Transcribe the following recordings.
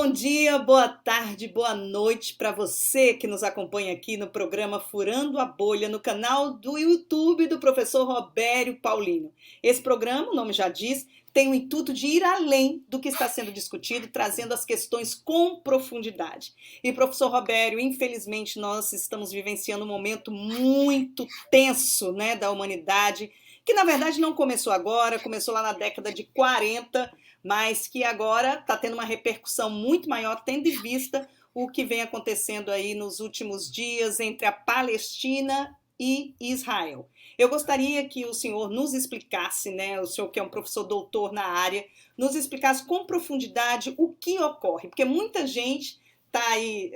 bom dia, boa tarde, boa noite para você que nos acompanha aqui no programa Furando a Bolha, no canal do YouTube do professor Robério Paulino. Esse programa, o nome já diz, tem o intuito de ir além do que está sendo discutido, trazendo as questões com profundidade. E, professor Robério, infelizmente nós estamos vivenciando um momento muito tenso, né, da humanidade, que na verdade não começou agora, começou lá na década de 40, mas que agora está tendo uma repercussão muito maior, tendo em vista o que vem acontecendo aí nos últimos dias entre a Palestina e Israel. Eu gostaria que o senhor nos explicasse, né, o senhor que é um professor doutor na área, nos explicasse com profundidade o que ocorre, porque muita gente está aí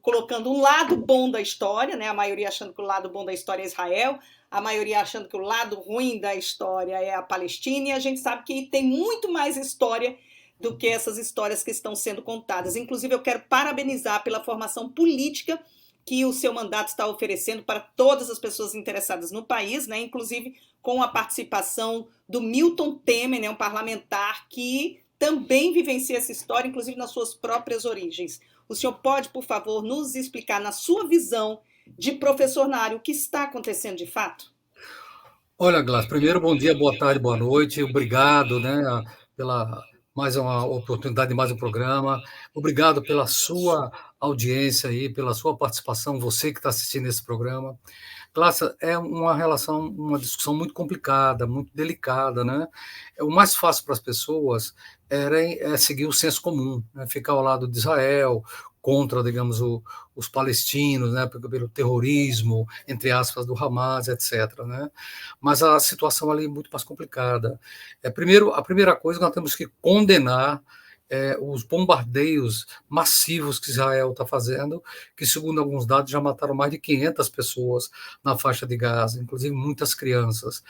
colocando um lado bom da história, né, a maioria achando que o lado bom da história é Israel, a maioria achando que o lado ruim da história é a Palestina, e a gente sabe que tem muito mais história do que essas histórias que estão sendo contadas. Inclusive, eu quero parabenizar pela formação política que o seu mandato está oferecendo para todas as pessoas interessadas no país, né? Inclusive com a participação do Milton Temer, né? Um parlamentar que também vivencia essa história, inclusive nas suas próprias origens. O senhor pode, por favor, nos explicar, na sua visão de professor na área, o que está acontecendo de fato? Olha, Glas, primeiro, bom dia, boa tarde, boa noite. Obrigado, né, pela mais uma oportunidade de mais um programa. Obrigado pela sua audiência aí, pela sua participação, você que está assistindo esse programa. Glas, é uma relação, uma discussão muito complicada, muito delicada, né? O mais fácil para as pessoas é seguir o senso comum, né? Ficar ao lado de Israel, contra, digamos, os palestinos, né, pelo terrorismo, entre aspas, do Hamas, etc., né? Mas a situação ali é muito mais complicada. Primeiro, a primeira coisa, nós temos que condenar os bombardeios massivos que Israel está fazendo, que, segundo alguns dados, já mataram mais de 500 pessoas na faixa de Gaza, inclusive muitas crianças.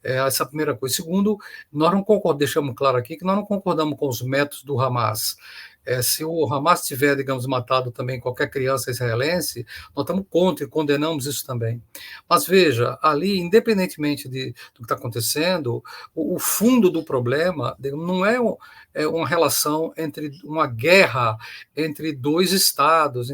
Essa é a primeira coisa. Segundo, nós não concordamos, deixamos claro aqui, que nós não concordamos com os métodos do Hamas. Se o Hamas tiver, digamos, matado também qualquer criança israelense, nós estamos contra e condenamos isso também. Mas veja, ali, independentemente do que está acontecendo, o fundo do problema digamos, não é uma relação entre uma guerra entre dois estados,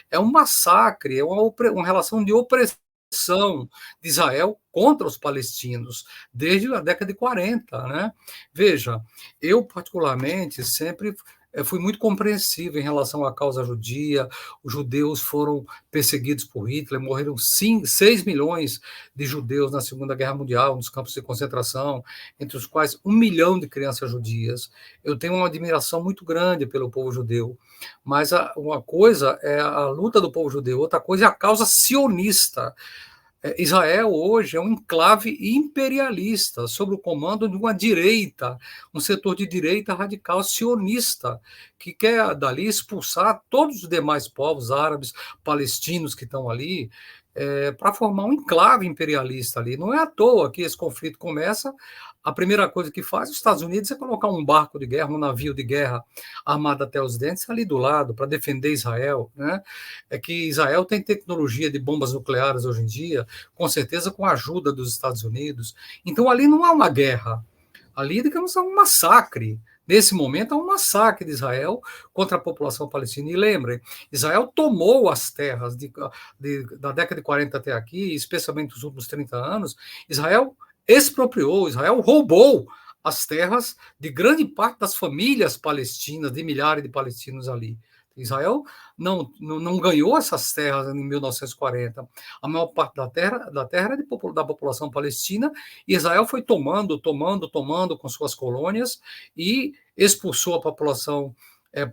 é um massacre, é uma relação de opressão de Israel contra os palestinos, desde a década de 40, né? Veja, eu particularmente sempre fui muito compreensivo em relação à causa judia. Os judeus foram perseguidos por Hitler, morreram 6 milhões de judeus na Segunda Guerra Mundial, nos campos de concentração, entre os quais 1 milhão de crianças judias. Eu tenho uma admiração muito grande pelo povo judeu, mas uma coisa é a luta do povo judeu, outra coisa é a causa sionista. Israel hoje é um enclave imperialista, sob o comando de uma direita, um setor de direita radical sionista, que quer dali expulsar todos os demais povos árabes, palestinos que estão ali, para formar um enclave imperialista ali. Não é à toa que esse conflito começa. A primeira coisa que faz os Estados Unidos é colocar um barco de guerra, um navio de guerra armado até os dentes ali do lado, para defender Israel, né? É que Israel tem tecnologia de bombas nucleares hoje em dia, com certeza com a ajuda dos Estados Unidos. Então ali não há uma guerra, ali, digamos, há um massacre. Nesse momento, há um massacre de Israel contra a população palestina. E lembrem, Israel tomou as terras da década de 40 até aqui, especialmente nos últimos 30 anos. Israel expropriou, Israel roubou as terras de grande parte das famílias palestinas, de milhares de palestinos ali. Israel não ganhou essas terras em 1940. A maior parte da terra é da população palestina, e Israel foi tomando com suas colônias e expulsou a população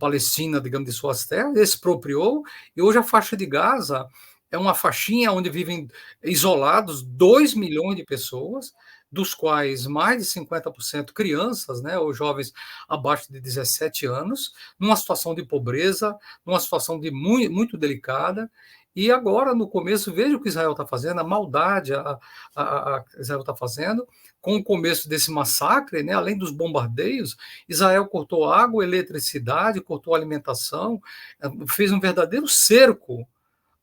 palestina, digamos, de suas terras, expropriou, e hoje a faixa de Gaza é uma faixinha onde vivem isolados 2 milhões de pessoas, dos quais mais de 50% crianças, né, ou jovens abaixo de 17 anos, numa situação de pobreza, numa situação de muito delicada. E agora, no começo, veja o que Israel está fazendo, a maldade a Israel está fazendo, com o começo desse massacre, né, além dos bombardeios, Israel cortou água, eletricidade, cortou alimentação, fez um verdadeiro cerco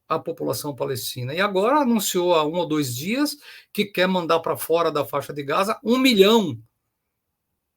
à população palestina. E agora anunciou há 1 ou 2 dias que quer mandar para fora da faixa de Gaza 1 milhão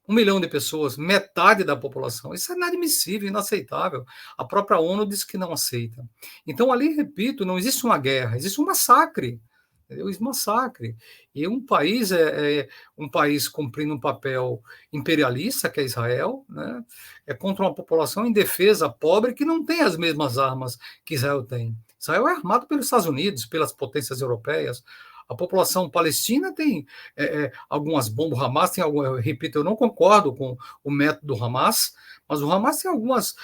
1 milhão de pessoas, metade da população. Isso é inadmissível, inaceitável. A própria ONU diz que não aceita. Então, ali, repito, não existe uma guerra, existe um massacre. Entendeu? Isso é um massacre. E um país é um país cumprindo um papel imperialista, que é Israel, né? É contra uma população indefesa, pobre, que não tem as mesmas armas que Israel tem. Israel é armado pelos Estados Unidos, pelas potências europeias. A população palestina tem algumas bombas, o Hamas tem algumas, eu repito, eu não concordo com o método do Hamas, mas o Hamas tem algumas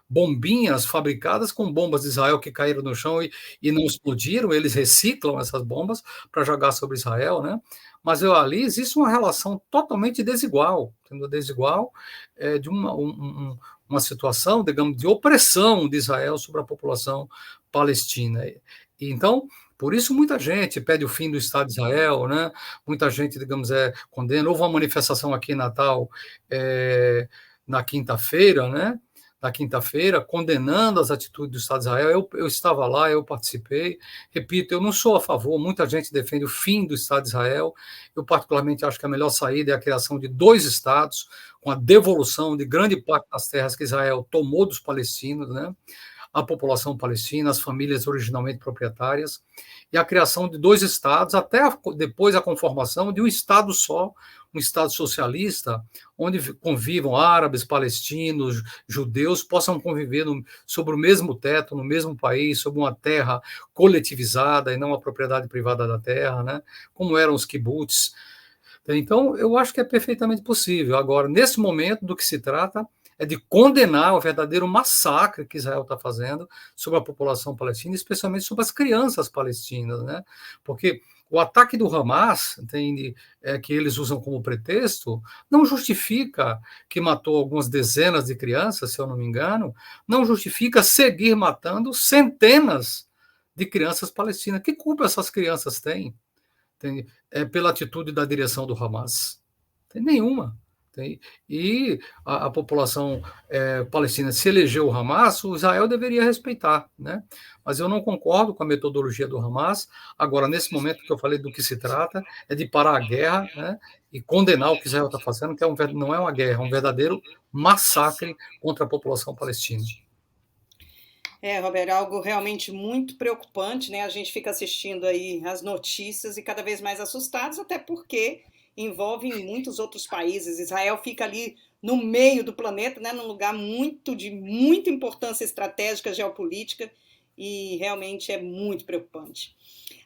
bombinhas fabricadas com bombas de Israel que caíram no chão e não explodiram, eles reciclam essas bombas para jogar sobre Israel, né? Mas ali existe uma relação totalmente desigual, entendeu? Desigual de uma situação, digamos, de opressão de Israel sobre a população palestina. E, então, por isso muita gente pede o fim do Estado de Israel, né? Muita gente, digamos, condena. Houve uma manifestação aqui em Natal na quinta-feira, né? Na quinta-feira, condenando as atitudes do Estado de Israel. Eu estava lá, eu participei. Repito, eu não sou a favor, muita gente defende o fim do Estado de Israel. Eu, particularmente, acho que a melhor saída é a criação de 2 estados, com a devolução de grande parte das terras que Israel tomou dos palestinos, né? A população palestina, as famílias originalmente proprietárias, e a criação de 2 estados, até depois a conformação de um estado só, um estado socialista, onde convivam árabes, palestinos, judeus, possam conviver sobre o mesmo teto, no mesmo país, sobre uma terra coletivizada e não a propriedade privada da terra, né? Como eram os kibbutz. Então, eu acho que é perfeitamente possível. Agora, nesse momento, do que se trata é de condenar o verdadeiro massacre que Israel está fazendo sobre a população palestina, especialmente sobre as crianças palestinas, né? Porque o ataque do Hamas, que eles usam como pretexto, não justifica que matou algumas dezenas de crianças, se eu não me engano, não justifica seguir matando centenas de crianças palestinas. Que culpa essas crianças têm? Pela atitude da direção do Hamas? Tem nenhuma. E a população palestina se elegeu o Hamas, o Israel deveria respeitar, né? Mas eu não concordo com a metodologia do Hamas. Agora, nesse momento que eu falei do que se trata, é de parar a guerra, né? E condenar o que Israel está fazendo, que não é uma guerra, é um verdadeiro massacre contra a população palestina. Roberto, é algo realmente muito preocupante, né? A gente fica assistindo aí as notícias e cada vez mais assustados, até porque envolvem muitos outros países. Israel fica ali no meio do planeta, né? Num lugar de muita importância estratégica, geopolítica, e realmente é muito preocupante.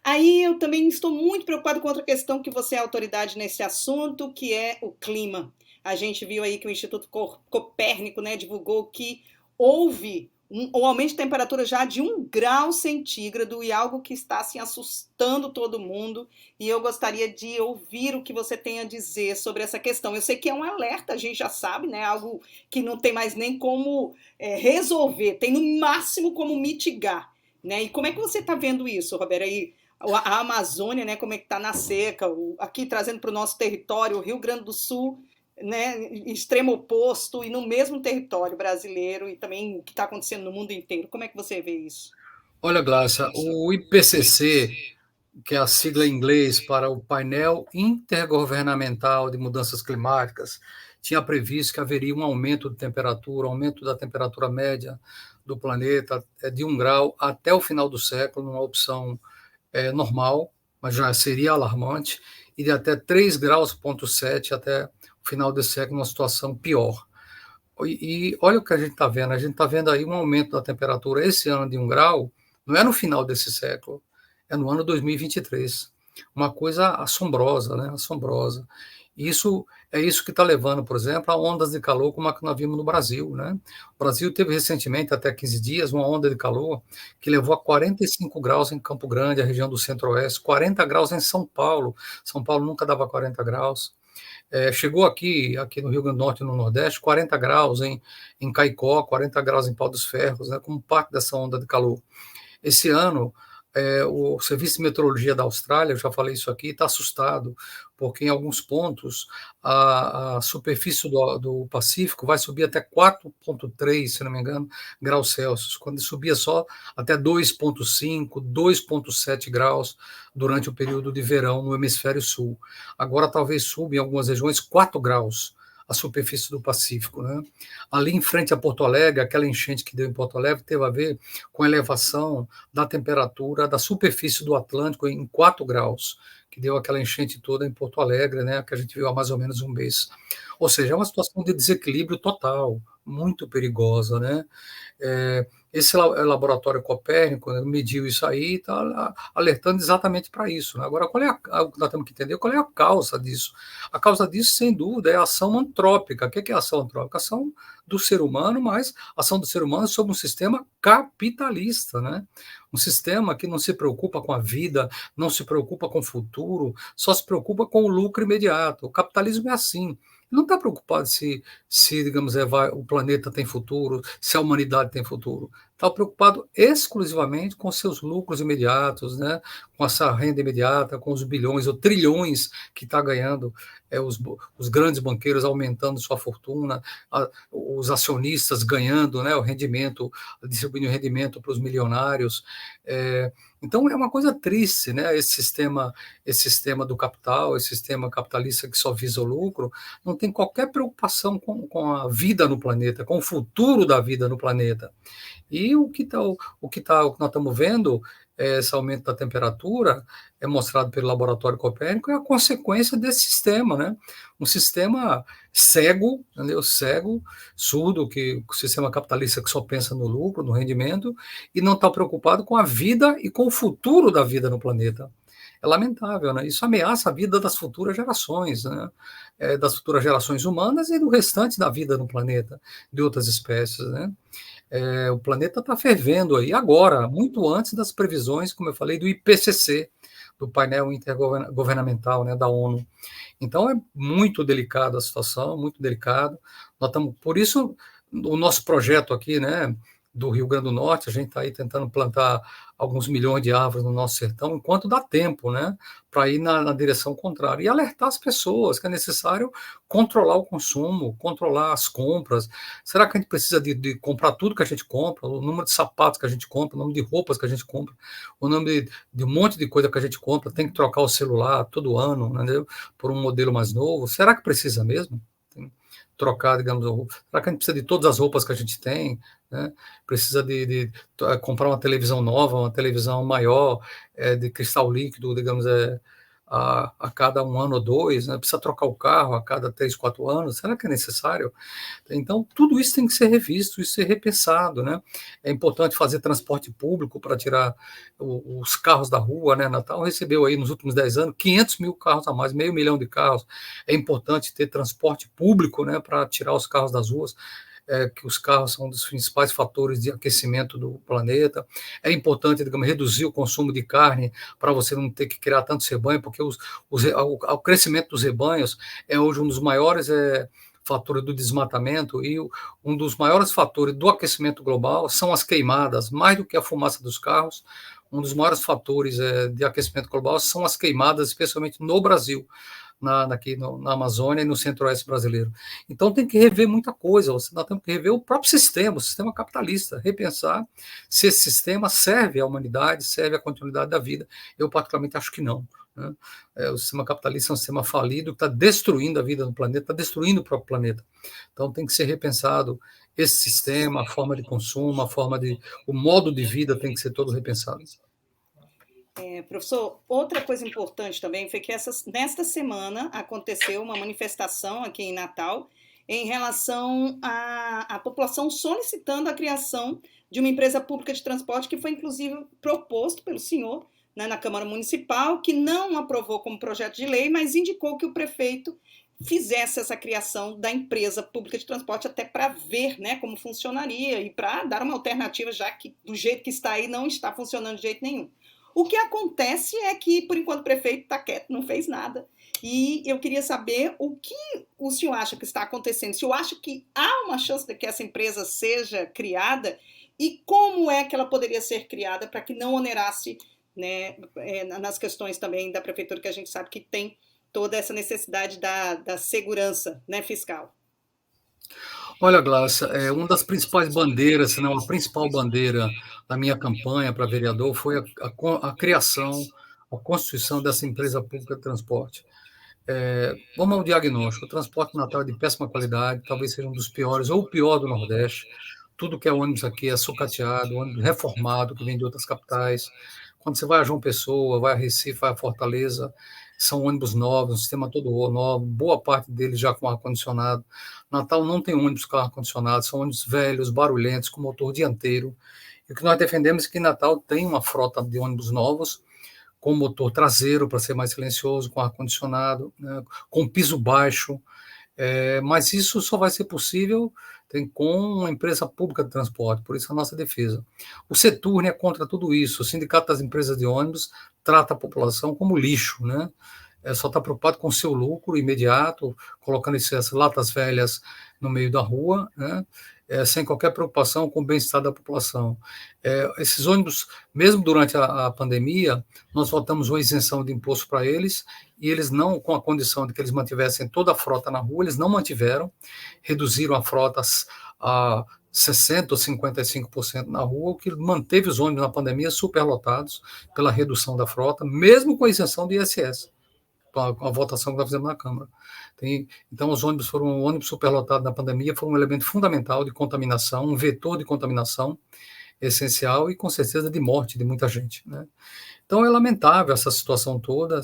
Aí eu também estou muito preocupado com outra questão que você é autoridade nesse assunto, que é o clima. A gente viu aí que o Instituto Copérnico, né, divulgou que houve um aumento de temperatura já de 1 grau centígrado e algo que está assim, assustando todo mundo. E eu gostaria de ouvir o que você tem a dizer sobre essa questão. Eu sei que é um alerta, a gente já sabe, né? Algo que não tem mais nem como resolver, tem no máximo como mitigar. Né? E como é que você está vendo isso, Roberto? Aí, a Amazônia, né, como é que está na seca, aqui trazendo para o nosso território, o Rio Grande do Sul, né, extremo oposto e no mesmo território brasileiro e também o que está acontecendo no mundo inteiro. Como é que você vê isso? Olha, Glácia, o IPCC, que é a sigla em inglês para o Painel Intergovernamental de Mudanças Climáticas, tinha previsto que haveria um aumento de temperatura, aumento da temperatura média do planeta de 1 grau até o final do século, numa opção normal, mas já seria alarmante, e de até 3,7 graus até o final desse século, numa situação pior. E olha o que a gente está vendo. A gente está vendo aí um aumento da temperatura esse ano de 1 grau, não é no final desse século, é no ano 2023. Uma coisa assombrosa, né? Assombrosa. Isso é isso que está levando, por exemplo, a ondas de calor como a que nós vimos no Brasil, né? O Brasil teve recentemente, até 15 dias, uma onda de calor que levou a 45 graus em Campo Grande, a região do Centro-Oeste, 40 graus em São Paulo. São Paulo nunca dava 40 graus. Chegou aqui no Rio Grande do Norte e no Nordeste, 40 graus em Caicó, 40 graus em Pau dos Ferros, né, como parte dessa onda de calor. Esse ano, o Serviço de Meteorologia da Austrália, eu já falei isso aqui, está assustado, porque em alguns pontos a superfície do Pacífico vai subir até 4,3, se não me engano, graus Celsius, quando subia só até 2,5, 2,7 graus durante o período de verão no hemisfério sul. Agora talvez suba em algumas regiões 4 graus a superfície do Pacífico, né? Ali em frente a Porto Alegre, aquela enchente que deu em Porto Alegre teve a ver com a elevação da temperatura da superfície do Atlântico em 4 graus, que deu aquela enchente toda em Porto Alegre, né, que a gente viu há mais ou menos um mês. Ou seja, é uma situação de desequilíbrio total, muito perigosa, né? Esse laboratório Copérnico, né, mediu isso aí e está alertando exatamente para isso, né? Agora, nós temos que entender qual é a causa disso. A causa disso, sem dúvida, é a ação antrópica. O que é a ação antrópica? A ação do ser humano, mas a ação do ser humano sobre um sistema capitalista, né? Um sistema que não se preocupa com a vida, não se preocupa com o futuro, só se preocupa com o lucro imediato. O capitalismo é assim. Não está preocupado se digamos, o planeta tem futuro, se a humanidade tem futuro. Está preocupado exclusivamente com seus lucros imediatos, né? Com essa renda imediata, com os bilhões ou trilhões que está ganhando, os grandes banqueiros aumentando sua fortuna, os acionistas ganhando, né, o rendimento, distribuindo rendimento para os milionários. Então é uma coisa triste, né? Esse sistema do capital, esse sistema capitalista que só visa o lucro, não tem qualquer preocupação com a vida no planeta, com o futuro da vida no planeta. E o que nós estamos vendo, esse aumento da temperatura, é mostrado pelo Laboratório Copérnico, é a consequência desse sistema, né? Um sistema cego, entendeu? Cego, surdo, que o sistema capitalista que só pensa no lucro, no rendimento, e não está preocupado com a vida e com o futuro da vida no planeta. É lamentável, né? Isso ameaça a vida das futuras gerações, né? Das futuras gerações humanas e do restante da vida no planeta, de outras espécies, né? O planeta está fervendo aí agora, muito antes das previsões, como eu falei, do IPCC, do painel intergovernamental, né, da ONU. Então é muito delicada a situação, muito delicado. Por isso, o nosso projeto aqui, né, do Rio Grande do Norte, a gente está aí tentando plantar alguns milhões de árvores no nosso sertão, enquanto dá tempo, né, para ir na direção contrária. E alertar as pessoas que é necessário controlar o consumo, controlar as compras. Será que a gente precisa de comprar tudo que a gente compra, o número de sapatos que a gente compra, o número de roupas que a gente compra, o número de um monte de coisa que a gente compra, tem que trocar o celular todo ano, né, por um modelo mais novo? Será que precisa mesmo? Trocar, digamos, será que a gente precisa de todas as roupas que a gente tem, né? Precisa de comprar uma televisão nova, uma televisão maior, de cristal líquido, digamos, a cada 1 ano ou 2, né? Precisa trocar o carro a cada 3, 4 anos, será que é necessário? Então, tudo isso tem que ser revisto, isso ser repensado, né? É importante fazer transporte público para tirar os carros da rua, né? Natal recebeu aí nos últimos 10 anos 500 mil carros a mais, 500 mil de carros. É importante ter transporte público, né? Para tirar os carros das ruas. Que os carros são um dos principais fatores de aquecimento do planeta. É importante, digamos, reduzir o consumo de carne para você não ter que criar tantos rebanhos, porque o crescimento dos rebanhos é hoje um dos maiores fatores do desmatamento e um dos maiores fatores do aquecimento global são as queimadas, mais do que a fumaça dos carros. Um dos maiores fatores de aquecimento global são as queimadas, especialmente no Brasil. Aqui na Amazônia e no centro-oeste brasileiro. Então tem que rever muita coisa, nós temos que rever o próprio sistema, o sistema capitalista, repensar se esse sistema serve à humanidade, serve à continuidade da vida. Eu particularmente acho que não, né? O sistema capitalista é um sistema falido que está destruindo a vida no planeta, está destruindo o próprio planeta. Então tem que ser repensado esse sistema, a forma de consumo, o modo de vida tem que ser todo repensado. Professor, outra coisa importante também foi que nesta semana aconteceu uma manifestação aqui em Natal em relação à população solicitando a criação de uma empresa pública de transporte que foi inclusive proposto pelo senhor, né, na Câmara Municipal, que não aprovou como projeto de lei, mas indicou que o prefeito fizesse essa criação da empresa pública de transporte até para ver, né, como funcionaria e para dar uma alternativa, já que do jeito que está aí não está funcionando de jeito nenhum. O que acontece é que, por enquanto, o prefeito está quieto, não fez nada. E eu queria saber o que o senhor acha que está acontecendo. Se o senhor acha que há uma chance de que essa empresa seja criada e como é que ela poderia ser criada para que não onerasse, né, nas questões também da prefeitura, que a gente sabe que tem toda essa necessidade da segurança, né, fiscal. Olha, Glaucia, uma das principais bandeiras, se não a principal bandeira da minha campanha para vereador foi a criação, a constituição dessa empresa pública de transporte. Vamos ao diagnóstico. O transporte no Natal é de péssima qualidade, talvez seja um dos piores, ou o pior do Nordeste. Tudo que é ônibus aqui é sucateado, ônibus reformado, que vem de outras capitais. Quando você vai a João Pessoa, vai a Recife, vai a Fortaleza, são ônibus novos, um sistema todo novo, boa parte deles já com ar-condicionado. Natal não tem ônibus com ar-condicionado, são ônibus velhos, barulhentos, com motor dianteiro. E o que nós defendemos é que Natal tem uma frota de ônibus novos, com motor traseiro para ser mais silencioso, com ar-condicionado, né, com piso baixo, mas isso só vai ser possível com uma empresa pública de transporte, por isso a nossa defesa. O Seturne é contra tudo isso, o Sindicato das Empresas de Ônibus trata a população como lixo, né? Só está preocupado com o seu lucro imediato, colocando essas latas velhas no meio da rua, né? Sem qualquer preocupação com o bem-estar da população. Esses ônibus, mesmo durante a pandemia, nós votamos uma isenção de imposto para eles, e eles não, com a condição de que eles mantivessem toda a frota na rua, eles não mantiveram, reduziram a frota a 60% ou 55% na rua, o que manteve os ônibus na pandemia superlotados pela redução da frota, mesmo com a isenção do ISS, com a votação que nós fizemos na Câmara. Então, os ônibus foram, o ônibus superlotado na pandemia foi um elemento fundamental de contaminação, um vetor de contaminação essencial e, com certeza, de morte de muita gente, né? Então, é lamentável essa situação toda.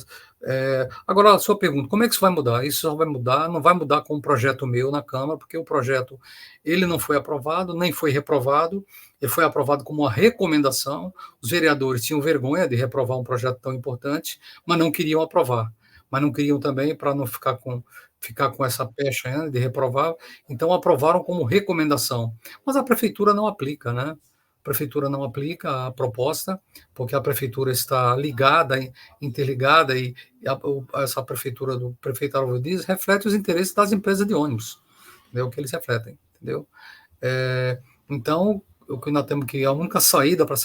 Agora, a sua pergunta, como é que isso vai mudar? Isso só vai mudar, não vai mudar com um projeto meu na Câmara, porque o projeto ele não foi aprovado, nem foi reprovado, ele foi aprovado como uma recomendação. Os vereadores tinham vergonha de reprovar um projeto tão importante, mas não queriam aprovar. Mas não queriam também, para não ficar com essa pecha, né, de reprovar, então aprovaram como recomendação. Mas a prefeitura não aplica, né? A prefeitura não aplica a proposta, porque a prefeitura está ligada, interligada, e essa prefeitura do prefeito Álvaro Dias reflete os interesses das empresas de ônibus, entendeu? O que eles refletem, entendeu? Então, o que nós temos que, a única saída para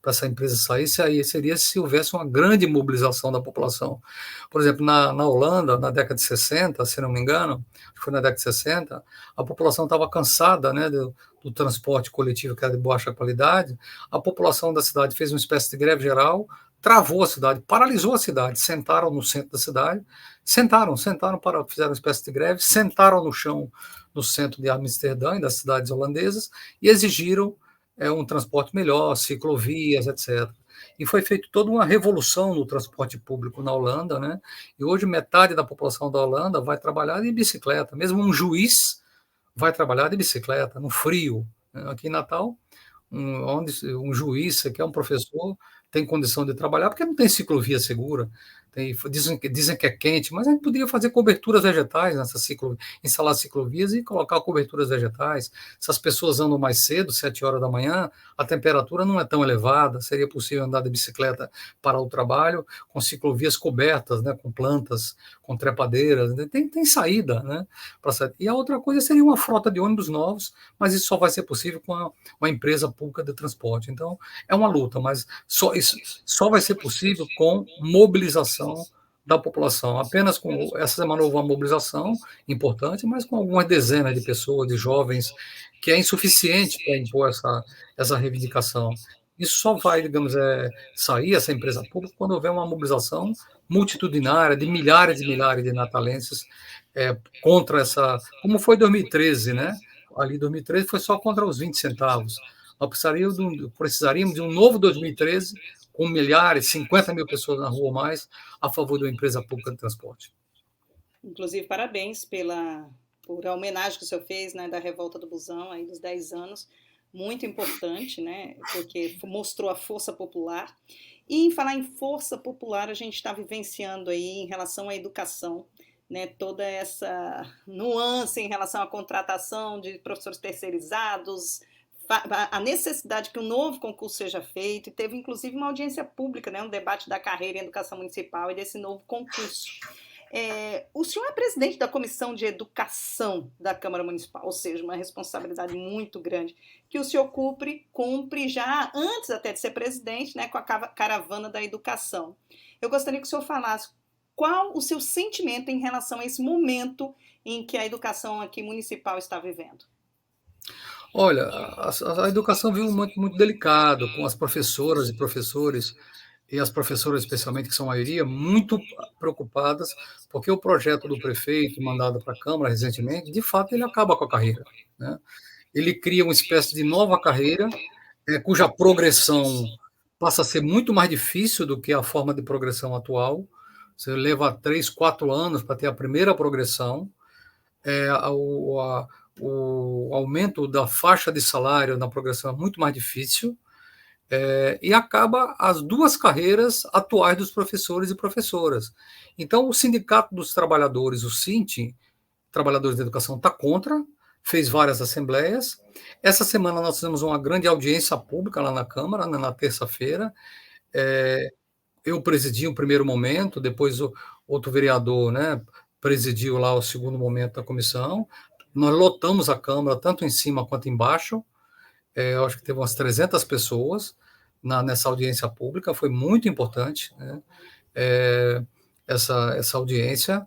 essa empresa sair seria se houvesse uma grande mobilização da população. Por exemplo, na Holanda, na década de 60, se não me engano, foi na década de 60, a população estava cansada, né, do transporte coletivo que era de baixa qualidade. A população da cidade fez uma espécie de greve geral, travou a cidade, paralisou a cidade, sentaram no centro da cidade, fizeram uma espécie de greve, sentaram no chão no centro de Amsterdã e das cidades holandesas e exigiram um transporte melhor, ciclovias, etc. E foi feita toda uma revolução no transporte público na Holanda, né? E hoje metade da população da Holanda vai trabalhar de bicicleta, mesmo um juiz vai trabalhar de bicicleta, no frio. Aqui em Natal, onde um juiz, que é um professor, tem condição de trabalhar, porque não tem ciclovia segura. Dizem que é quente, mas a gente poderia fazer coberturas vegetais instalar ciclovias e colocar coberturas vegetais. Se as pessoas andam mais cedo, 7 horas da manhã, a temperatura não é tão elevada, seria possível andar de bicicleta para o trabalho com ciclovias cobertas, né, com plantas, com trepadeiras, né? Tem saída, né? E a outra coisa seria uma frota de ônibus novos, mas isso só vai ser possível com uma empresa pública de transporte. Então, é uma luta, mas isso só vai ser possível com mobilização da população. Apenas com essa semana houve uma mobilização importante, mas com algumas dezenas de pessoas, de jovens, que é insuficiente para impor essa reivindicação. Isso só vai, digamos, sair essa empresa pública quando houver uma mobilização multitudinária de milhares e milhares de natalenses contra essa, como foi 2013, né? Ali 2013 foi só contra os 20 centavos. Nós precisaríamos de um novo 2013 com milhares, 50 mil pessoas na rua ou mais, a favor de uma empresa pública de transporte. Inclusive, parabéns por a homenagem que o senhor fez, né, da Revolta do Busão, aí dos 10 anos, muito importante, né, porque mostrou a força popular. E em falar em força popular, a gente está vivenciando aí em relação à educação, né, toda essa nuance em relação à contratação de professores terceirizados, a necessidade que um novo concurso seja feito, e teve inclusive uma audiência pública, né, um debate da carreira em educação municipal e desse novo concurso. O senhor é presidente da Comissão de Educação da Câmara Municipal, ou seja, uma responsabilidade muito grande, que o senhor cumpre já antes até de ser presidente, né, com a Caravana da Educação. Eu gostaria que o senhor falasse qual o seu sentimento em relação a esse momento em que a educação aqui municipal está vivendo. Olha, a educação vive um momento muito delicado, com as professoras e professores e as professoras, especialmente, que são a maioria, muito preocupadas, porque o projeto do prefeito, mandado para a Câmara recentemente, de fato, ele acaba com a carreira, né? Ele cria uma espécie de nova carreira, cuja progressão passa a ser muito mais difícil do que a forma de progressão atual. Você leva 3, 4 anos para ter a primeira progressão. O aumento da faixa de salário na progressão é muito mais difícil. E acaba as duas carreiras atuais dos professores e professoras. Então, o Sindicato dos Trabalhadores, o SINT, Trabalhadores da Educação, está contra, fez várias assembleias. Essa semana nós fizemos uma grande audiência pública lá na Câmara, na terça-feira. Eu presidi o primeiro momento, depois o outro vereador, né, presidiu lá o segundo momento da comissão. Nós lotamos a Câmara, tanto em cima quanto embaixo. Eu acho que teve umas 300 pessoas nessa audiência pública, foi muito importante, né, essa audiência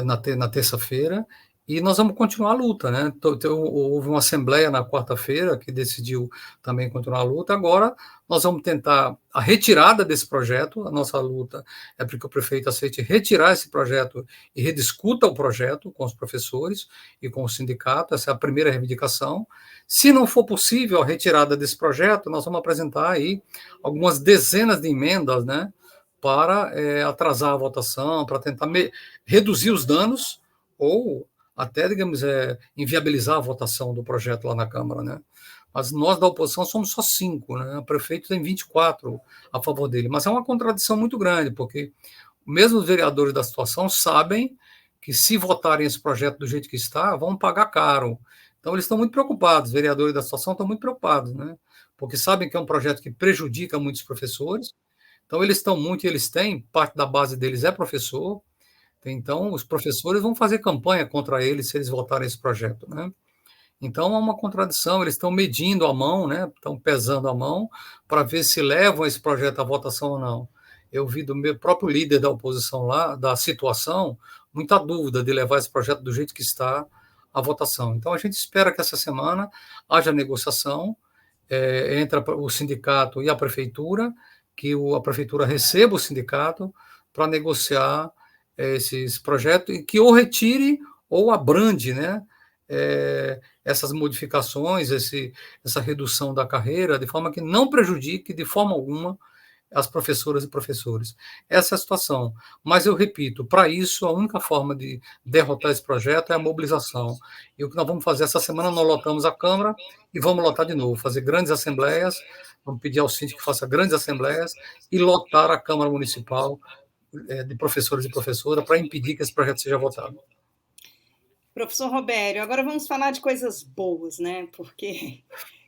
na terça-feira, e nós vamos continuar a luta, né? Houve uma assembleia na quarta-feira que decidiu também continuar a luta. Agora nós vamos tentar a retirada desse projeto. A nossa luta é para que o prefeito aceite retirar esse projeto e rediscuta o projeto com os professores e com o sindicato. Essa é a primeira reivindicação. Se não for possível a retirada desse projeto, nós vamos apresentar aí algumas dezenas de emendas, né, para atrasar a votação, para tentar reduzir os danos ou até, digamos, inviabilizar a votação do projeto lá na Câmara, né? Mas nós da oposição somos só 5, né? O prefeito tem 24 a favor dele. Mas é uma contradição muito grande, porque mesmo os vereadores da situação sabem que se votarem esse projeto do jeito que está, vão pagar caro. Então eles estão muito preocupados, os vereadores da situação estão muito preocupados, né? Porque sabem que é um projeto que prejudica muitos professores. Então eles estão muito, eles têm, parte da base deles é professor. Então, os professores vão fazer campanha contra eles se eles votarem esse projeto, né? Então, há uma contradição, eles estão medindo a mão, né? Estão pesando a mão para ver se levam esse projeto à votação ou não. Eu vi do meu próprio líder da oposição lá, da situação, muita dúvida de levar esse projeto do jeito que está à votação. Então, a gente espera que essa semana haja negociação entre o sindicato e a prefeitura, que a prefeitura receba o sindicato para negociar esses projetos, e que ou retire ou abrande, né, essas modificações, essa redução da carreira, de forma que não prejudique de forma alguma as professoras e professores. Essa é a situação. Mas eu repito, para isso, a única forma de derrotar esse projeto é a mobilização. E o que nós vamos fazer essa semana, nós lotamos a Câmara e vamos lotar de novo, fazer grandes assembleias, vamos pedir ao síndico que faça grandes assembleias e lotar a Câmara Municipal de professores e professoras para impedir que esse projeto seja votado. Professor Robério, agora vamos falar de coisas boas, né? Porque,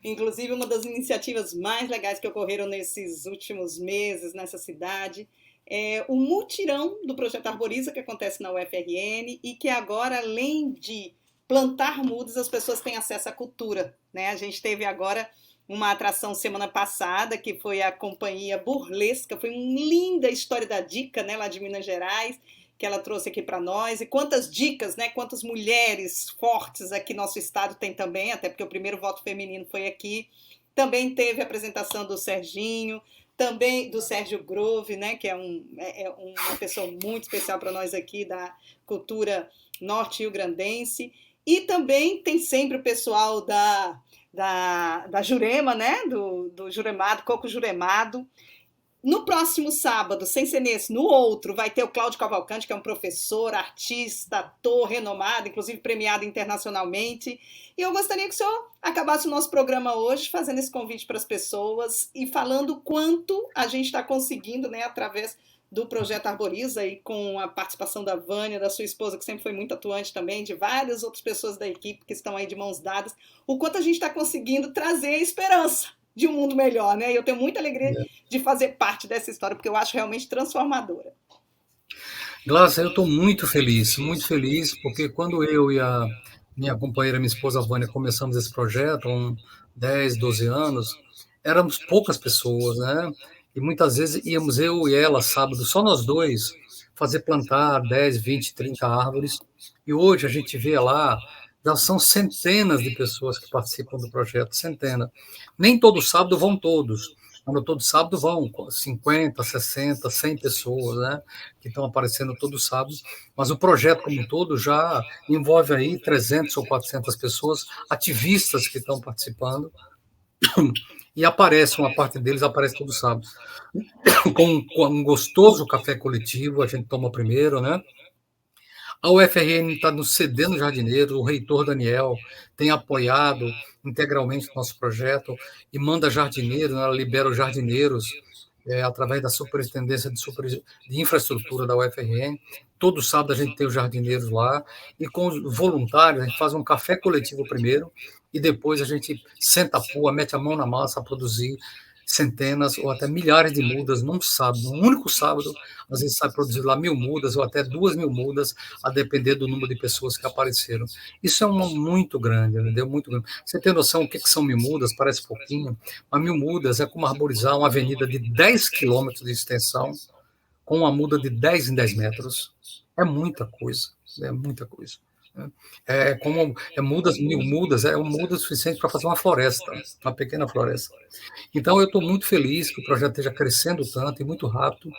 inclusive, uma das iniciativas mais legais que ocorreram nesses últimos meses nessa cidade é o mutirão do Projeto Arboriza, que acontece na UFRN, e que agora, além de plantar mudas, as pessoas têm acesso à cultura, né? A gente teve agora uma atração semana passada, que foi a Companhia Burlesca, foi uma linda história da Dica, né, lá de Minas Gerais, que ela trouxe aqui para nós, e quantas dicas, né, quantas mulheres fortes aqui nosso estado tem também, até porque o primeiro voto feminino foi aqui. Também teve a apresentação do Serginho, também do Sérgio Grove, né, que é uma pessoa muito especial para nós aqui da cultura norte-rio-grandense, e também tem sempre o pessoal da Jurema, né, do Juremado, Coco Juremado. No próximo sábado, sem ser nesse, no outro, vai ter o Cláudio Cavalcante, que é um professor, artista, ator renomado, inclusive premiado internacionalmente. E eu gostaria que o senhor acabasse o nosso programa hoje fazendo esse convite para as pessoas e falando quanto a gente está conseguindo, né, através do Projeto Arboriza e com a participação da Vânia, da sua esposa, que sempre foi muito atuante também, de várias outras pessoas da equipe que estão aí de mãos dadas, o quanto a gente está conseguindo trazer a esperança de um mundo melhor, né? E eu tenho muita alegria de fazer parte dessa história, porque eu acho realmente transformadora. Glaucia, eu estou muito feliz, porque quando eu e a minha companheira, minha esposa Vânia, começamos esse projeto, há 10, 12 anos, éramos poucas pessoas, né? E muitas vezes íamos eu e ela, sábado, só nós dois, fazer plantar 10, 20, 30 árvores. E hoje a gente vê lá, já são centenas de pessoas que participam do projeto, centenas. Nem todo sábado vão todos, Mas todo sábado vão 50, 60, 100 pessoas, né, que estão aparecendo todo sábado, mas o projeto como um todo já envolve aí 300 ou 400 pessoas, ativistas que estão participando, e aparece, uma parte deles aparece todo sábado, com um gostoso café coletivo, a gente toma primeiro, né, a UFRN está nos cedendo jardineiros, o reitor Daniel tem apoiado integralmente o nosso projeto e manda jardineiros, ela libera os jardineiros através da Superintendência de Infraestrutura da UFRN. Todo sábado a gente tem os jardineiros lá e com os voluntários a gente faz um café coletivo primeiro e depois a gente senta a pua, mete a mão na massa a produzir centenas ou até milhares de mudas num sábado, num único sábado, às vezes sai produzir lá 1.000 mudas ou até 2.000 mudas, a depender do número de pessoas que apareceram. Isso é muito grande, entendeu? Muito grande. Você tem noção o que são 1.000 mudas? Parece pouquinho, mas 1.000 mudas é como arborizar uma avenida de 10 quilômetros de extensão com uma muda de 10 em 10 metros. É muita coisa, é muita coisa. Como mudas, 1.000 mudas, é um muda suficiente para fazer uma floresta, uma pequena floresta. Então, eu estou muito feliz que o projeto esteja crescendo tanto e muito rápido.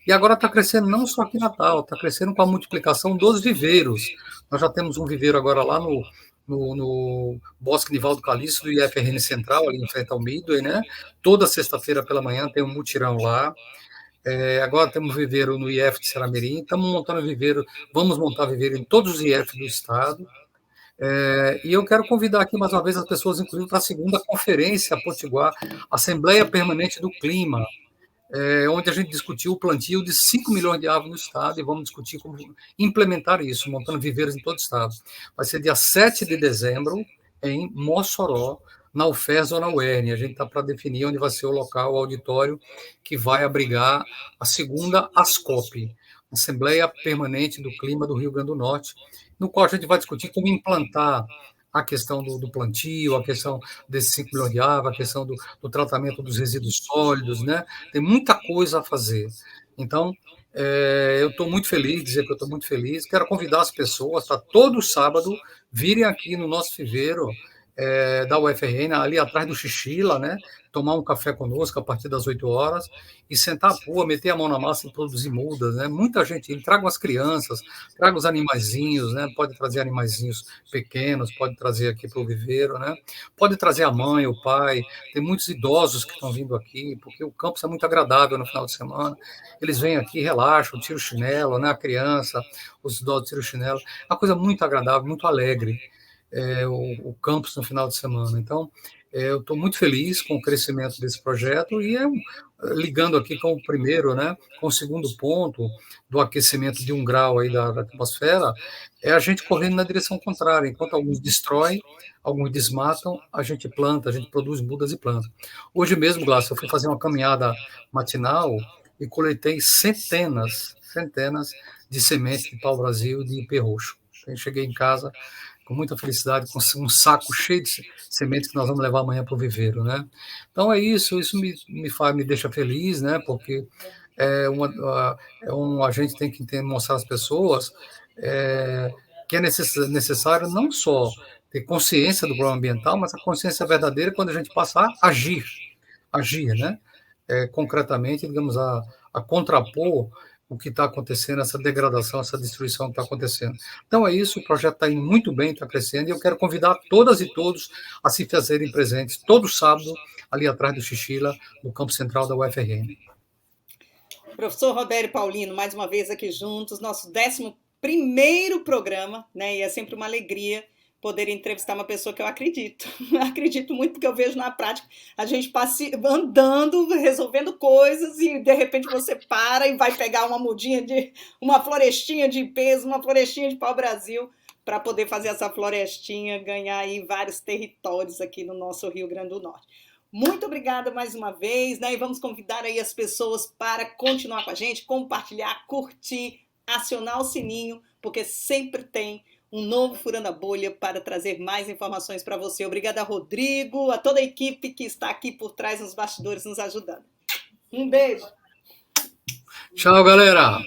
E agora está crescendo não só aqui em Natal, está crescendo com a multiplicação dos viveiros. Nós já temos um viveiro agora lá no Bosque Nivaldo Calixto do IFRN Central, ali em frente ao Midway, né? Toda sexta-feira pela manhã tem um mutirão lá. Agora temos viveiro no IF de Seramirim, estamos montando viveiro, vamos montar viveiro em todos os IF do estado. E eu quero convidar aqui mais uma vez as pessoas, inclusive, para a segunda conferência Potiguar, Assembleia Permanente do Clima, onde a gente discutiu o plantio de 5 milhões de árvores no estado e vamos discutir como implementar isso, montando viveiros em todo o estado. Vai ser dia 7 de dezembro, em Mossoró, na UFES ou na UERN. A gente está para definir onde vai ser o local, o auditório, que vai abrigar a segunda ASCOP, Assembleia Permanente do Clima do Rio Grande do Norte, no qual a gente vai discutir como implantar a questão do plantio, a questão desses 5 milhões de árvores, a questão do tratamento dos resíduos sólidos, né? Tem muita coisa a fazer. Então, eu estou muito feliz, dizer que eu estou muito feliz. Quero convidar as pessoas para todo sábado virem aqui no nosso viveiro da UFRN, ali atrás do Xixila, né? Tomar um café conosco a partir das 8 horas e sentar a pua, meter a mão na massa e produzir mudas, né? Muita gente, traga as crianças, traga os animaizinhos, né? Pode trazer animaizinhos pequenos, pode trazer aqui para o viveiro, né? Pode trazer a mãe, o pai, tem muitos idosos que estão vindo aqui, porque o campus é muito agradável no final de semana, eles vêm aqui, relaxam, tiram o chinelo, né? A criança, os idosos tiram o chinelo, é uma coisa muito agradável, muito alegre, o campus no final de semana. Então, eu estou muito feliz com o crescimento desse projeto e ligando aqui com o primeiro, né, com o segundo ponto do aquecimento de 1 grau aí da atmosfera, é a gente correndo na direção contrária. Enquanto alguns destroem, alguns desmatam, a gente planta, a gente produz mudas e planta. Hoje mesmo, Glaucio, eu fui fazer uma caminhada matinal e coletei centenas de sementes de pau-brasil e de ipê roxo. Eu cheguei em casa com muita felicidade, com um saco cheio de sementes que nós vamos levar amanhã para o viveiro, né? Então é isso me deixa feliz, né? Porque a gente tem que mostrar às pessoas que é necessário não só ter consciência do problema ambiental, mas a consciência verdadeira quando a gente passar a agir, né? Concretamente, digamos, a contrapor o que está acontecendo, essa degradação, essa destruição que está acontecendo. Então é isso, o projeto está indo muito bem, está crescendo, e eu quero convidar todas e todos a se fazerem presentes todo sábado, ali atrás do Xixila, no campo central da UFRN. Professor Robério Paulino, mais uma vez aqui juntos, nosso 11º programa, né? E é sempre uma alegria poder entrevistar uma pessoa que eu acredito. Acredito muito, porque eu vejo na prática a gente andando, resolvendo coisas, e de repente você para e vai pegar uma florestinha de ipês, uma florestinha de pau-brasil, para poder fazer essa florestinha ganhar aí vários territórios aqui no nosso Rio Grande do Norte. Muito obrigada mais uma vez, né? E vamos convidar aí as pessoas para continuar com a gente, compartilhar, curtir, acionar o sininho, porque sempre tem um novo Furando a Bolha para trazer mais informações para você. Obrigada, Rodrigo, a toda a equipe que está aqui por trás nos bastidores nos ajudando. Um beijo. Tchau, galera.